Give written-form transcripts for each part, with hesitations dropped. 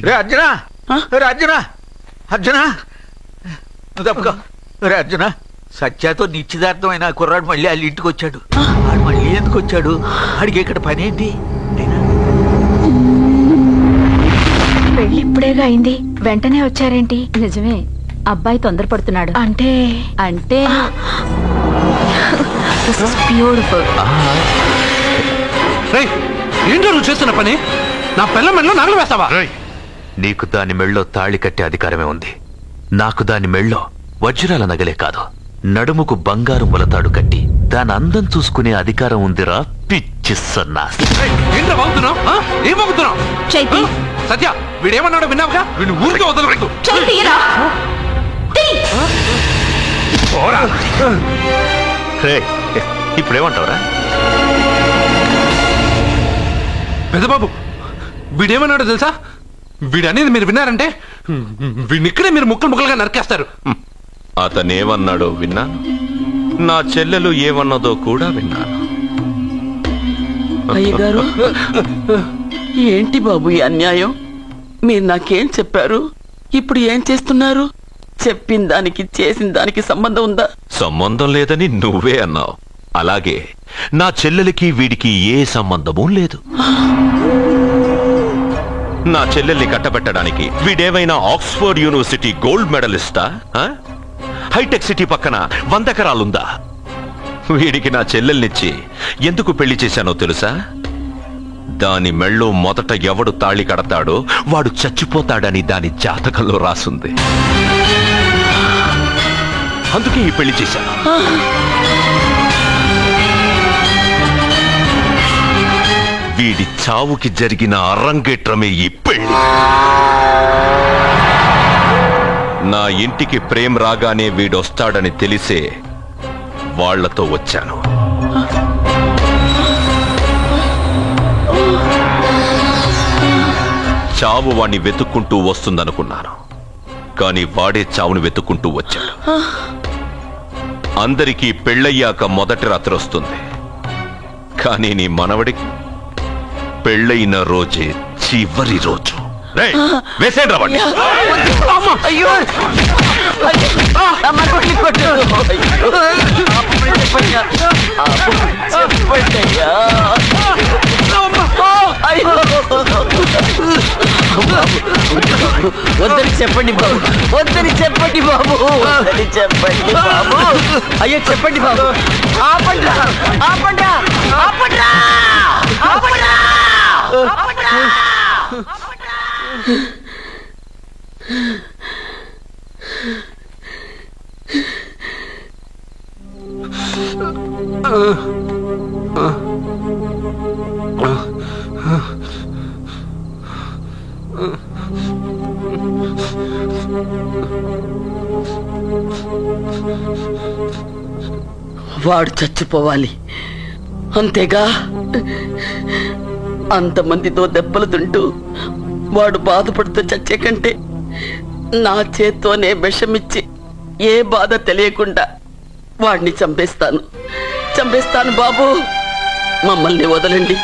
రే అర్జునా, రే అర్జునా, అర్జునా తప్పుకో. రే అర్జునా, సత్యాతో నిశ్చితార్థమైన కుర్రాడు మళ్ళీ వాళ్ళ ఇంటికి వచ్చాడు. వాడు మళ్ళీ ఎందుకు వచ్చాడు? వాడికి ఇక్కడ పని ఏంటి? పెళ్లి ఇప్పుడేగా అయింది, వెంటనే వచ్చారేంటి? నిజమే, అబ్బాయి తొందరపడుతున్నాడు. అంటే అంటే బ్యూటిఫుల్. ఏంటో నువ్వు చేస్తున్న పని? నా పిల్ల మెళ్ళో నగలు వేస్తావా? నీకు దాని మెళ్ళో తాళి కట్టే అధికారమే ఉంది. నాకు దాని మెళ్ళో వజ్రాల నగలే కాదు, నడుముకు బంగారు ములతాడు కట్టి దాని అందం చూసుకునే అధికారం ఉందిరా పిచ్చి సన్నాసి. ఏంట్రా బాగుతున్నావు? ఏం బాగుతున్నావు? సత్య, వీడేమన్నాడో విన్నావుగా? వీడిని ఊరికే వదలకూడదు. ఇప్పుడేమంటావురా? పెద్దబాబు, వీడేమన్నాడో తెలుసా? వీడనేది మీరు విన్నారంటే వీడిని ఇక్కడే మీరు ముక్కలు ముక్కలుగా నరికేస్తారు. అతనేమన్నాడో విన్నాను, నా చెల్లెలు ఏమన్నదో కూడా విన్నాను. అయ్యగారు, ఏంటి బాబు ఈ అన్యాయం? మీరు నాకేం చెప్పారు? ఇప్పుడు ఏం చేస్తున్నారు? చెప్పిన దానికి చేసిన దానికి సంబంధం ఉందా? సంబంధం లేదని నువ్వే అన్నావు. అలాగే నా చెల్లెలికి వీడికి ఏ సంబంధమూ లేదు. నా చెల్లెల్ని కట్టబెట్టడానికి వీడేమైనా ఆక్స్ఫర్డ్ యూనివర్సిటీ గోల్డ్ మెడలిస్టా? హైటెక్ సిటీ పక్కన 100 ఎకరాలుందా? వీడికి నా చెల్లెల్నిచ్చి ఎందుకు పెళ్లి చేశానో తెలుసా? దాని మెళ్ళో మొదట ఎవడు తాళి కడతాడో వాడు చచ్చిపోతాడని దాని జాతకంలో రాసుంది. అందుకే ఈ పెళ్లి చేశాను. వీడి చావుకి జరిగిన అరంగేట్రమే ఈ పెళ్లి. నా ఇంటికి ప్రేమ రాగానే వీడొస్తాడని తెలిసే వాళ్లతో వచ్చాను. చావు వాణ్ణి వెతుక్కుంటూ వస్తుందనుకున్నాను, కానీ వాడే చావును వెతుక్కుంటూ వచ్చాడు. అందరికీ పెళ్ళయ్యాక మొదటి రాత్రి వస్తుంది, కానీ నీ మనవడికి పెళ్ళైన రోజే చివరి రోజు. వేసేంద్ర వాడిని. వద్దని చెప్పండి బాబు, వద్దని చెప్పండి బాబు, వద్దని చెప్పండి బాబు. అయ్యో చెప్పండి బాబు. ఆపండ్రా, ఆపండ్రా, ఆపండ్రా, ఆపండ్రా, ఆపండ్రా. వాడు చచ్చిపోవాలి అంతేగా. అంతమందితో దెబ్బలు తింటూ వాడు బాధపడుతూ చచ్చే కంటే నా చేత్తోనే విషమిచ్చి ఏ బాధ తెలియకుండా వాడిని చంపేస్తాను, చంపేస్తాను బాబు. మమ్మల్ని వదలండి.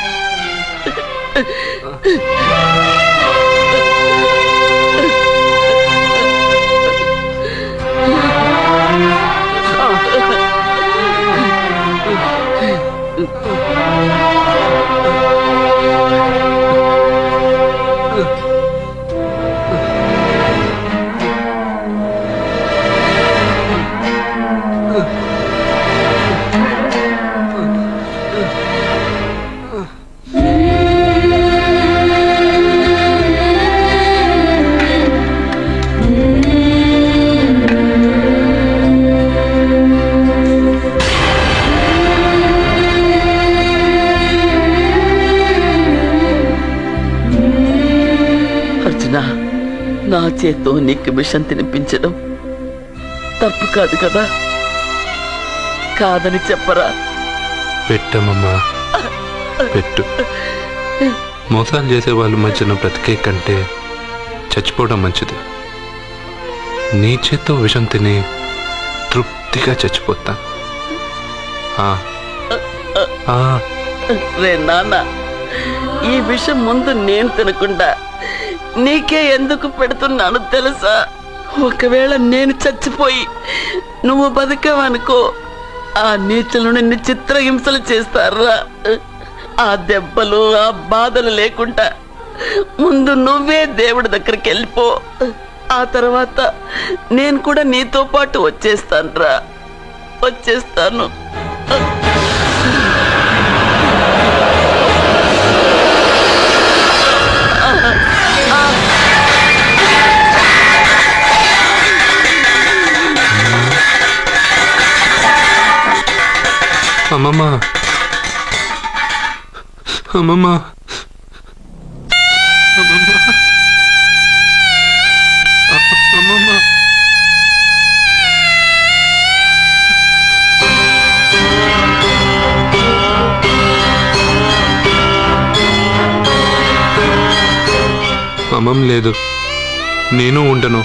నా చేత్తో నీకు విషం తినిపించడం తప్పు కాదు కదా? కాదని చెప్పరా? పెట్టమ్మా, పెట్టు. మోసాలు చేసే వాళ్ళ మధ్యన బ్రతికే కంటే చచ్చిపోవడం మంచిది. నీ చేత్తో విషం తిని తృప్తిగా చచ్చిపోతా. రే నాన్న, ఈ విషం ముందు నేను తినకుండా నీకే ఎందుకు పెడుతున్నాను తెలుసా? ఒకవేళ నేను చచ్చిపోయి నువ్వు బతికావనుకో, ఆ నీచులు నిన్ను చిత్రహింసలు చేస్తారా? ఆ దెబ్బలు ఆ బాధలు లేకుండా ముందు నువ్వే దేవుడి దగ్గరికి వెళ్ళిపో. ఆ తర్వాత నేను కూడా నీతో పాటు వచ్చేస్తాను. అమ్మమ్మ, అమ్మమ్మ, అమ్మమ్మ, అమ్మమ్మ. అమ్మమ్మ లేదు, నేను ఉండను.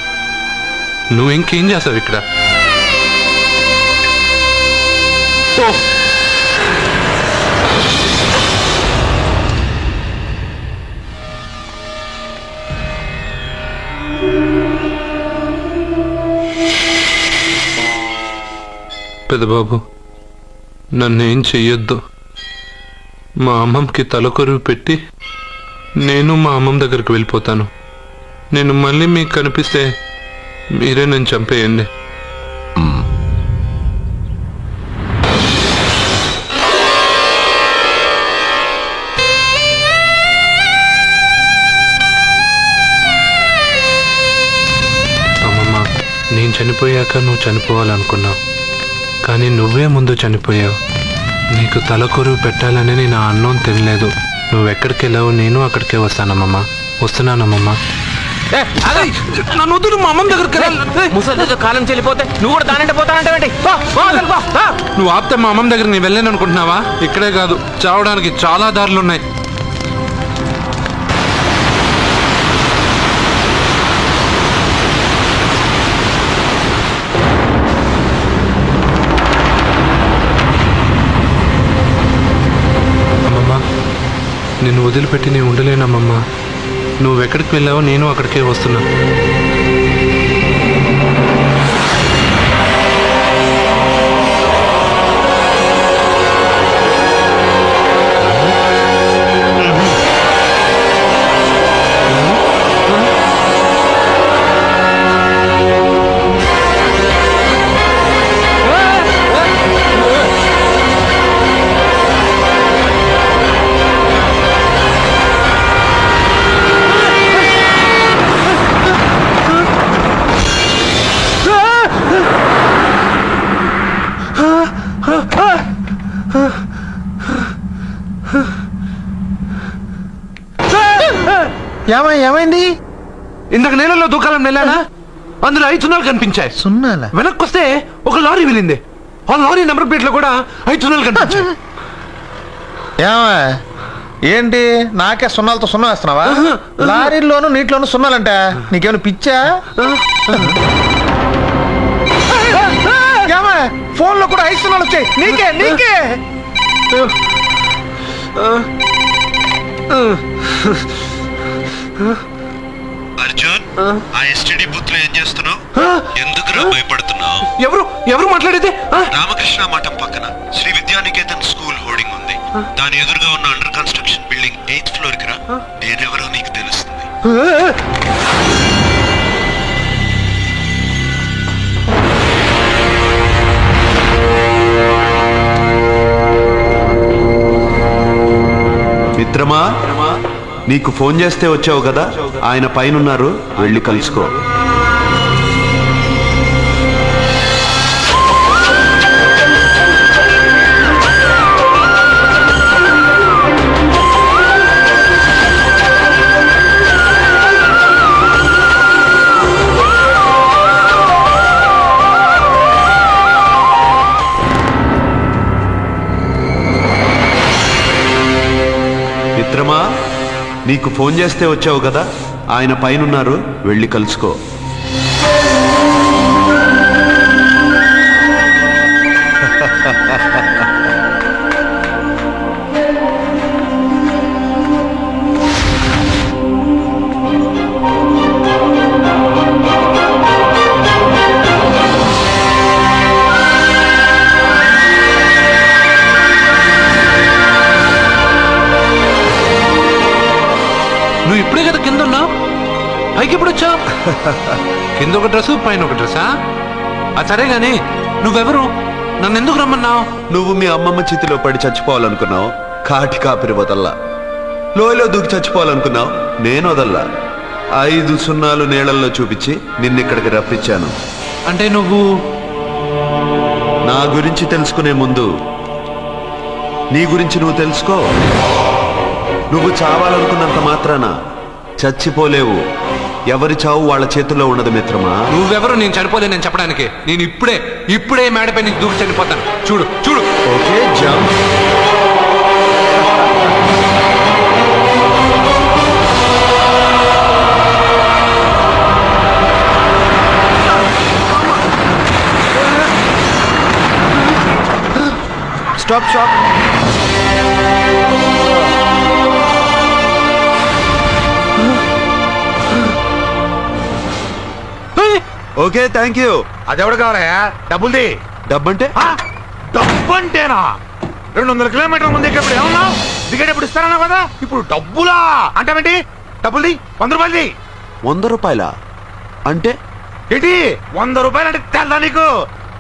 నువ్వు ఇంకేం చేస్తావు ఇక్కడ? పెద్దబాబు, నన్నేం చెయ్యొద్దు. మా అమ్మమ్మకి తలకొరువు పెట్టి నేను మా అమ్మమ్మ దగ్గరికి వెళ్ళిపోతాను. నేను మళ్ళీ మీకు కనిపిస్తే మీరే నన్ను చంపేయండి. అమ్మమ్మ, నేను చనిపోయాక నువ్వు చనిపోవాలనుకున్నావు, కానీ నువ్వే ముందు చనిపోయావు. నీకు తలకొరువు పెట్టాలని నేను ఆ అన్నం తినలేదు. నువ్వెక్కడికి వెళ్ళావు, నేను అక్కడికే వస్తానమ్మమ్మ. వస్తున్నానమ్మమ్మ. నన్ను వద్దు, మా అమ్మమ్మ దగ్గరికి ముసలితో కాలం చెల్లిపోతే నువ్వు కూడా దానంటే పోతానంటే నువ్వు ఆపితే మా అమ్మమ్మ దగ్గర నేను వెళ్ళాను అనుకుంటున్నావా? ఇక్కడే కాదు, చావడానికి చాలా దారులున్నాయి. నిన్ను వదిలిపెట్టి నేను ఉండలేనమ్మమ్మా. నువ్వెక్కడికి వెళ్ళావో నేను అక్కడికే వస్తున్నా. ఏమైంది? ఇందాక నేలలో దూకాలని వెళ్ళానా, అందులో 5 సున్నాలు కనిపించాయి. సున్నాలా? వెనక్కి వస్తే ఒక లారీ వెళ్ళింది. ఆ లారీ నెంబర్ ప్లేట్ లో కూడా 5 సున్నాలు కనిపించాయి. ఏంటి నాకే సున్నాలతో సున్నా వేస్తున్నావా? లారీల్లోనూ నీటిలోనూ సున్నాలంటే నీకేమైనా పిచ్చా? ఫోన్ లో కూడా 5 సున్నాలు వచ్చాయి. నీకే అర్జున్, ఆ ఎస్టీడీ బూత్ లో ఏం చేస్తున్నావు? ఎందుకు భయపడుతున్నావు? ఎవరు మాట్లాడేది? రామకృష్ణ మఠం పక్కన శ్రీ విద్యానికేతన్ స్కూల్ హోర్డింగ్ ఉంది. దాని ఎదురుగా ఉన్న under construction building 8th floor కి రా. నేనెవరో నీకు తెలుస్తుంది. మిత్రమా, నీకు ఫోన్ చేస్తే వచ్చావు కదా, ఆయన పైనున్నారు, వెళ్ళి కలుసుకో. మిత్రమా, నీకు ఫోన్ చేస్తే వచ్చావు కదా, ఆయన పైనున్నారు, వెళ్ళి కలుసుకో. పైకి ఎప్పుడు వచ్చావు? కింద ఒక డ్రెస్ పైన ఒక డ్రెస్సా? అది సరే గాని నువ్వెవరు? నన్ను ఎందుకు రమ్మన్నావు? నువ్వు మీ అమ్మమ్మ చేతిలో పడి చచ్చిపోవాలనుకున్నావు, కాటి కాపిరి వదల్లా. లోయలో దూకి చచ్చిపోవాలనుకున్నావు, నేను వదల్లా. 5 సున్నాలు నీళ్ళల్లో చూపించి నిన్నిక్కడికి రప్పించాను. అంటే నువ్వు నా గురించి తెలుసుకునే ముందు నీ గురించి నువ్వు తెలుసుకో. నువ్వు చావాలనుకున్నంత మాత్రాన చచ్చిపోలేవు. ఎవరి చావు వాళ్ళ చేతుల్లో ఉండదు మిత్రమా. నువ్వెవరు నేను చనిపోలే నేను చెప్పడానికి? నేను ఇప్పుడే మేడపై నీకు దూకి చనిపోతాను. చూడు చూడు. Okay jump. Stop stop. Okay thank you. అదెవడు కావాలయా? డబ్బుల్ది. డబ్బంటే? డబ్బు అంటేనా? 200 కిలోమీటర్ల ముందు ఎక్కడప్పుడు ఏమన్నావు? దిగేటప్పుడు ఇస్తారన్నా కదా, ఇప్పుడు డబ్బులా అంటావేంటి? డబ్బుల్ది. 100 రూపాయలది. 100 రూపాయలా? అంటే ఏంటి 100 రూపాయలు అంటే తెల్దా నీకు?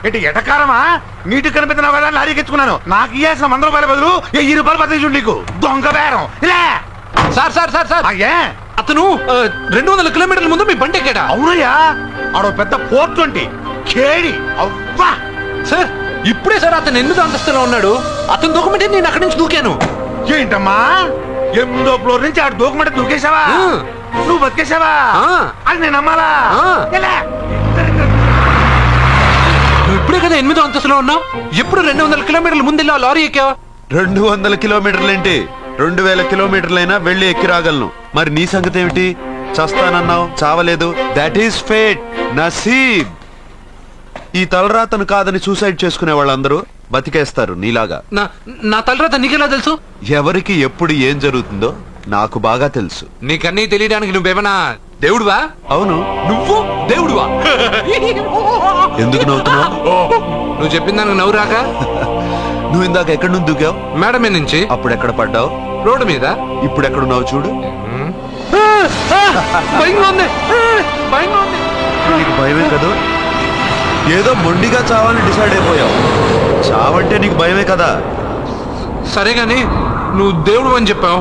ఏంటి ఎటకారమా? నీటి కనిపిస్తున్నావు కదా లారీకి ఎత్తుకున్నాను. నాకు ఇయ్యాల్సిన 100 రూపాయల బదులు 1000 రూపాయలు బతికి నీకు దొంగ బేరం. ఇలా సార్ సార్ సార్ సార్ అయ్యే అతను 200 కిలోమీటర్ల ముందు మీ బండి ఎక్కాడా? అవునయ్యా, ఆడో పెద్ద 420 కేడి. అవ్వా సార్ ఇప్పుడే సార్ అతను 8వ అంతస్తులో ఉన్నాడు. అతను దూకమంటే నేను అక్కడి నుంచి దూకాను. ఏంటమ్మా 8వ ఫ్లోర్ నుంచి ఆడు దూకమంటే దూకేశావా? నువ్వు బతికేశావా? అది నేను నమ్మాలా? నువ్వు ఇప్పుడే కదా 8వ అంతస్తులో ఉన్నావు. ఎప్పుడు 200 కిలోమీటర్ల ముందు వెళ్ళి ఆ లారీ ఎక్కావా? 200 కిలోమీటర్లేంటి, 2000 కిలోమీటర్లైనా వెళ్ళి ఎక్కి రాగలను. మరి నీ సంగతి ఏమిటి? చస్తానన్నావు, చావలేదు. That is fate, నసీబ్. ఈ తలరాతను కాదని సూసైడ్ చేసుకునే వాళ్ళందరూ బతికేస్తారు నీలాగా. నా తలరాత నీకెలా తెలుసు? ఎవరికి ఎప్పుడు ఏం జరుగుతుందో నాకు బాగా తెలుసు. నీకన్నీ తెలియడానికి నువ్వేమన్నా దేవుడువా? అవును. నువ్వు దేవుడువా? ఎందుకు నవ్వుతున్నావు? నువ్వు చెప్పిన దానికి నవ్వు రాక? నువ్వు ఇందాక ఎక్కడి నుంచి దూకావు? మేడం మీద నుంచి. అప్పుడు ఎక్కడ పడ్డావు? రోడ్డు మీద. ఇప్పుడు ఎక్కడున్నావు చూడు. భయంగా ఉంది. నీకు భయమే కదా? ఏదో మొండిగా చావని డిసైడ్ అయిపోయావు. చావంటే నీకు భయమే కదా? సరే గాని నువ్వు దేవుడు అని చెప్పావు,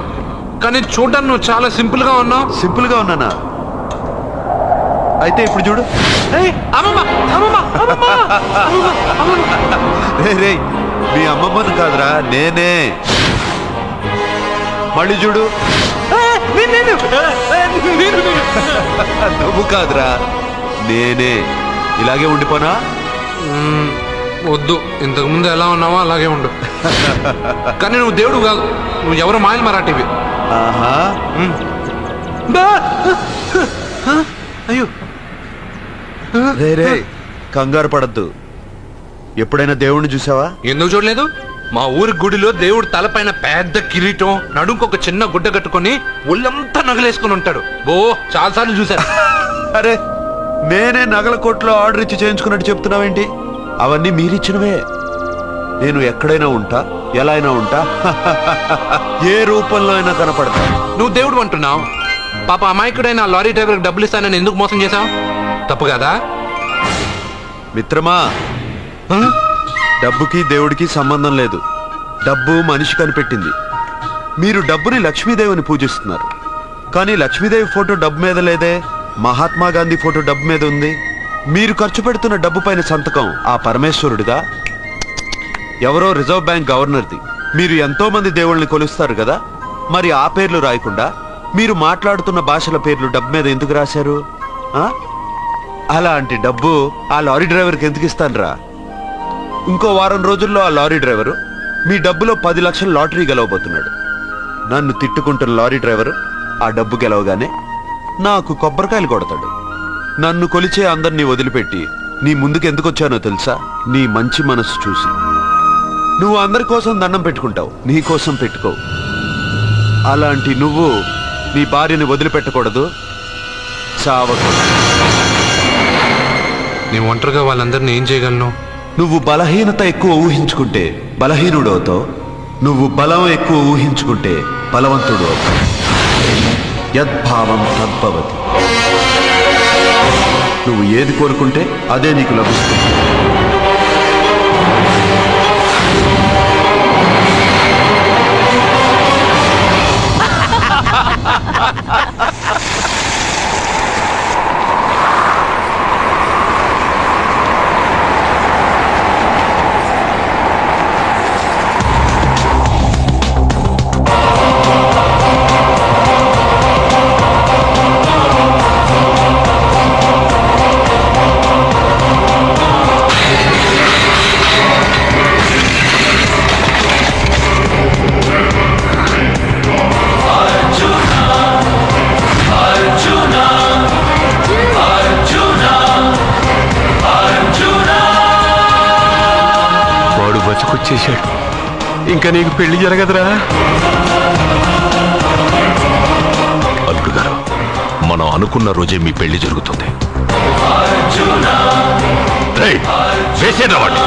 కానీ చూడడానికి నువ్వు చాలా సింపుల్ గా ఉన్నావు. సింపుల్ గా ఉన్నానా? అయితే ఇప్పుడు చూడు. రే మీ అమ్మమ్మను కాదురా, నేనే. మళ్ళీ చూడు. నువ్వు కాదురా, నేనే. ఇలాగే ఉండిపోనా? వద్దు, ఇంతకు ముందు ఎలా ఉన్నావో అలాగే ఉండు. కానీ నువ్వు దేవుడు కాదు, నువ్వు ఎవరో మాయలు మరాఠీవి. ఆహా. అయ్యో రే కంగారు పడద్దు. ఎప్పుడైనా దేవుణ్ణి చూసావా? ఎందుకు చూడలేదు? మా ఊరి గుడిలో దేవుడు తలపైన పెద్ద కిరీటం, నడుంకొక చిన్న గుడ్డ కట్టుకొని ఒళ్ళంతా నగలేసుకుని ఉంటాడు. ఓ చాలాసార్లు చూశాను. అరే నేనే నగల కొట్లో ఆర్డర్ ఇచ్చి చేయించుకున్నట్టు చెప్తున్నావేంటి? అవన్నీ మీరిచ్చినవే. నేను ఎక్కడైనా ఉంటా, ఎలా అయినా ఉంటా, ఏ రూపంలో అయినా కనపడతా. నువ్వు దేవుడు అంటున్నావు. పాప అమాయకుడైన లారీ డ్రైవర్కి డబ్బులు ఇస్తానని ఎందుకు మోసం చేశావు? తప్పు కదా మిత్రమా? డబ్బుకి దేవుడికి సంబంధం లేదు. డబ్బు మనిషి కనిపెట్టింది. మీరు డబ్బుని లక్ష్మీదేవిని పూజిస్తున్నారు, కానీ లక్ష్మీదేవి ఫోటో డబ్బు మీద లేదే. మహాత్మా గాంధీ ఫోటో డబ్బు మీద ఉంది. మీరు ఖర్చు పెడుతున్న డబ్బు పైన సంతకం ఆ పరమేశ్వరుడిగా, ఎవరో రిజర్వ్ బ్యాంక్ గవర్నర్ది. మీరు ఎంతో మంది దేవుళ్ళని కొలుస్తారు కదా, మరి ఆ పేర్లు రాయకుండా మీరు మాట్లాడుతున్న భాషల పేర్లు డబ్బు మీద ఎందుకు రాశారు? అలాంటి డబ్బు ఆ లారీ డ్రైవర్కి ఎందుకు ఇస్తానురా? ఇంకో వారం రోజుల్లో ఆ లారీ డ్రైవరు మీ డబ్బులో 10 లక్షల లాటరీ గెలవబోతున్నాడు. నన్ను తిట్టుకుంటున్న లారీ డ్రైవరు ఆ డబ్బు గెలవగానే నాకు కొబ్బరికాయలు కొడతాడు. నన్ను కొలిచే అందరినీ వదిలిపెట్టి నీ ముందుకు ఎందుకు వచ్చానో తెలుసా? నీ మంచి మనసు చూసి. నువ్వు అందరి కోసం దండం పెట్టుకుంటావు, నీ కోసం పెట్టుకోవు. అలాంటి నువ్వు నీ భార్యని వదిలిపెట్టకూడదు, చావకూడదు. నీ ఒంటరిగా వాళ్ళందరినీ ఏం చేయగలను? నువ్వు బలహీనత ఎక్కువ ఊహించుకుంటే బలహీనుడు అవుతావు. నువ్వు బలం ఎక్కువ ఊహించుకుంటే బలవంతుడు అవుతావు. యద్భావం తద్భవతి. నువ్వు ఏది కోరుకుంటే అదే నీకు లభిస్తుంది. బతికొచ్చేశాడు. ఇంకా నీకు పెళ్లి జరగదురా. అల్లుడు గారు, మనం అనుకున్న రోజే మీ పెళ్లి జరుగుతుంది. వేసేనా వాడిని?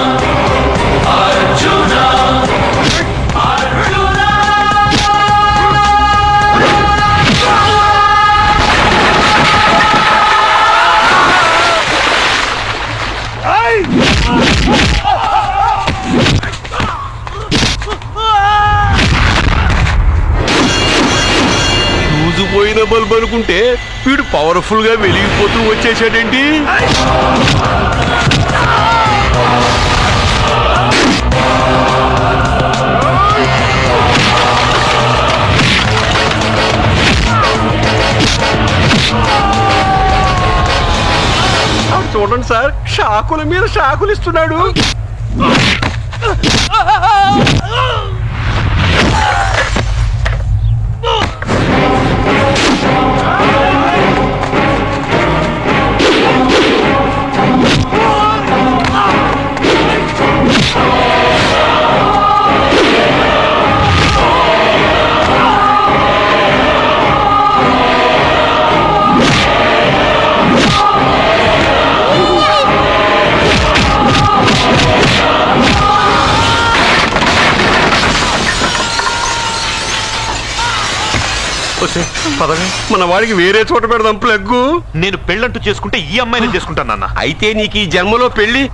పోయిన బల్బ్ అనుకుంటే వీడు పవర్ఫుల్ గా వెలిగిపోతూ వచ్చేసాడేంటి? చూడండి సార్, షాకుల మీద షాకులు ఇస్తున్నాడు. మన వాడికి వేరే చోట పెడదాం ప్లగ్గు. నేను పెళ్ళంటూ చేసుకుంటే ఈ అమ్మాయిని చేసుకుంటానన్న. అయితే నీకు ఈ జన్మలో పెళ్లి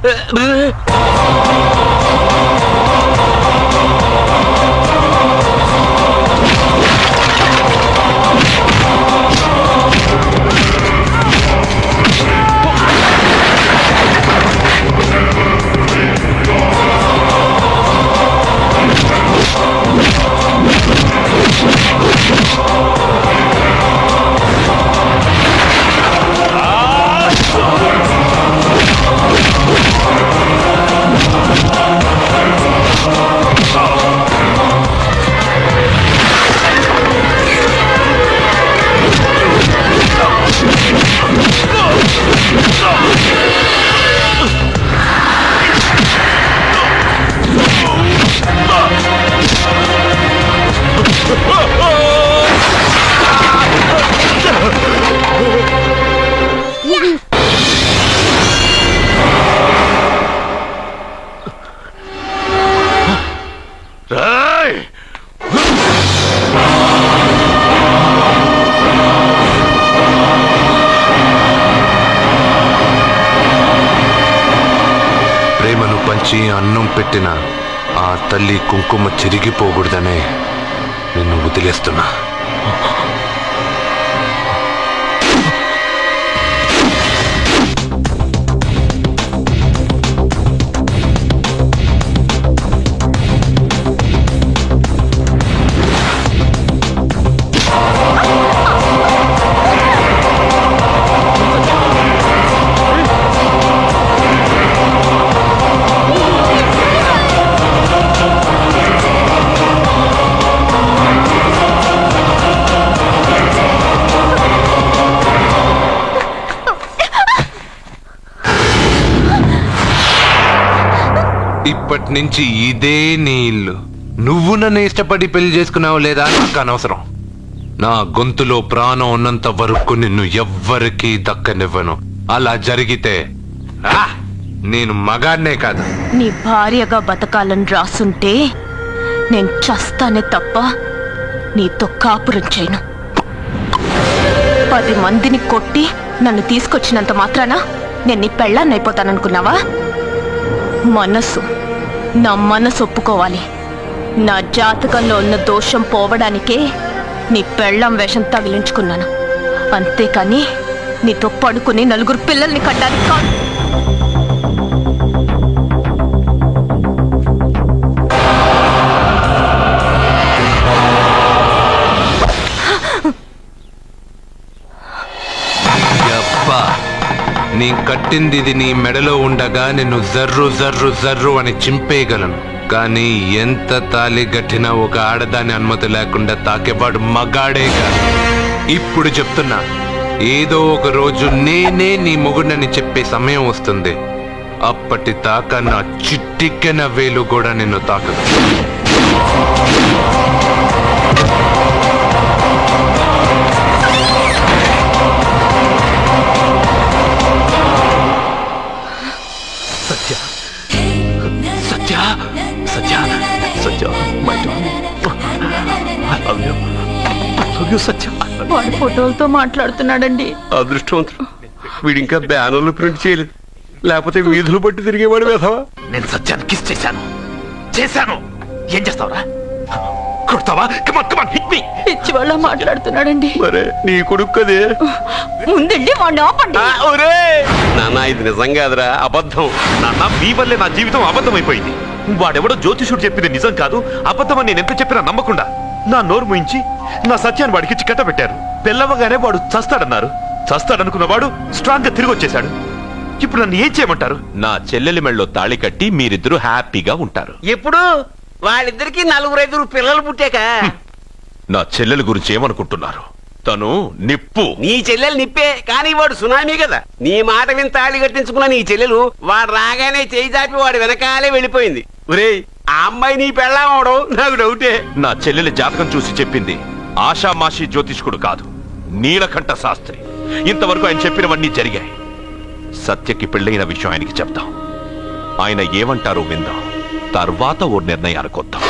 ప్రేమను పంచి అన్నం పెట్టిన ఆ తల్లి కుంకుమ చెరిగిపోకూడదనే నిన్ను వదిలేస్తున్నా. ఇప్పటి నుంచి ఇదే నీ ఇల్లు. నువ్వు నన్ను ఇష్టపడి పెళ్లి చేసుకున్నావు లేదా నాకు అనవసరం. నా గొంతులో ప్రాణం ఉన్నంత వరకు నిన్ను ఎవ్వరికీ దక్కనివ్వను. అలా జరిగితే నేను మగాడినే కాదు, నీ భార్యగా బతకాలని రాసుంటే నేను చస్తానే తప్ప నీతో కాపురం చేయను. 10 మందిని కొట్టి నన్ను తీసుకొచ్చినంత మాత్రాన నేను నీ పెళ్ళాన్ని అయిపోతాననుకున్నావా? నా మనసు ఒప్పుకోవాలి. నా జాతకంలో ఉన్న దోషం పోవడానికే నీ పెళ్ళాం వేషం తగిలించుకున్నాను. అంతేకాని నీతో పడుకుని 4 పిల్లల్ని కట్టడానికి కాదు. నీ కట్టింది ఇది నీ మెడలో ఉండగా నిన్ను జర్రు జర్రు జర్రు అని చింపేయగలను. కానీ ఎంత తాళి గట్టినా ఒక ఆడదాని అనుమతి లేకుండా తాకేవాడు మగాడేగా. ఇప్పుడు చెప్తున్నా, ఏదో ఒక రోజు నేనే నీ మొగుడని చెప్పే సమయం వస్తుంది. అప్పటి దాకా నా చిట్టిక్కెన వేలు కూడా నిన్ను తాకదు. సత్య సత్య సత్య సత్య సత్య వాడి ఫోటోలతో మాట్లాడుతున్నాడండి. అదృష్టవంతుడు, వీడింకా బ్యానర్లు ప్రింట్ చేయలేదు, లేకపోతే వీధులు బట్టి తిరిగేవాడు వేధవా. నేను సత్యాన్ని కిస్ చేశాను. ఏం చేస్తావురా? కొడతావా? పిచ్చి వాళ్ళ మాట్లాడుతున్నాడండి. మరే నీ కొడుకు కదే. ముందండి వాడిని ఆపండి. నాన్న, ఇది నిజం కాదురా, అబద్ధం. నాన్న, మీ వల్లే నా జీవితం అబద్ధం అయిపోయింది. వాడెవడో జ్యోతిషుడు చెప్పింది నిజం కాదు, అబద్ధం అని నేను ఎంత చెప్పినా నమ్మకుండా నా నోరు ముయించి నా సత్యాన్ని వాడికి కట్టబెట్టారు. పెళ్ళవగానే వాడు చస్తాడనుకున్న వాడు స్ట్రాంగ్ గా తిరిగి వచ్చేశాడు. ఇప్పుడు నన్ను ఏం చేయమంటారు? నా చెల్లెలి మెళ్ళలో తాళి కట్టి మీరిద్దరూ హ్యాపీగా ఉంటారు. ఎప్పుడు వాళ్ళిద్దరికి 4-5 పిల్లలు పుట్టాక. నా చెల్లెలి గురించి ఏమనుకుంటున్నారు? తను నిప్పు. నీ చెల్లెలు నిప్పే, కానీ వాడు సునామీ కదా. నీ మాట విని తాళి కట్టించుకున్న నీ చెల్లెలు వాడు రాగానే చేయి చాపి వాడు వెనకాలే వెళ్ళిపోయింది. ఒరేయ్, ఆ అమ్మాయి నీ పెళ్ళామవడం నాకు డౌటే. నా చెల్లెలి జాతకం చూసి చెప్పింది ఆషామాషి జ్యోతిష్కుడు కాదు, నీలకంఠ శాస్త్రి. ఇంతవరకు ఆయన చెప్పినవన్నీ జరిగాయి. సత్యకి పెళ్ళైన విషయం ఆయనకి చెప్తాం. ఆయన ఏమంటారో విందాం, తర్వాత ఓ నిర్ణయానికి వద్దాం.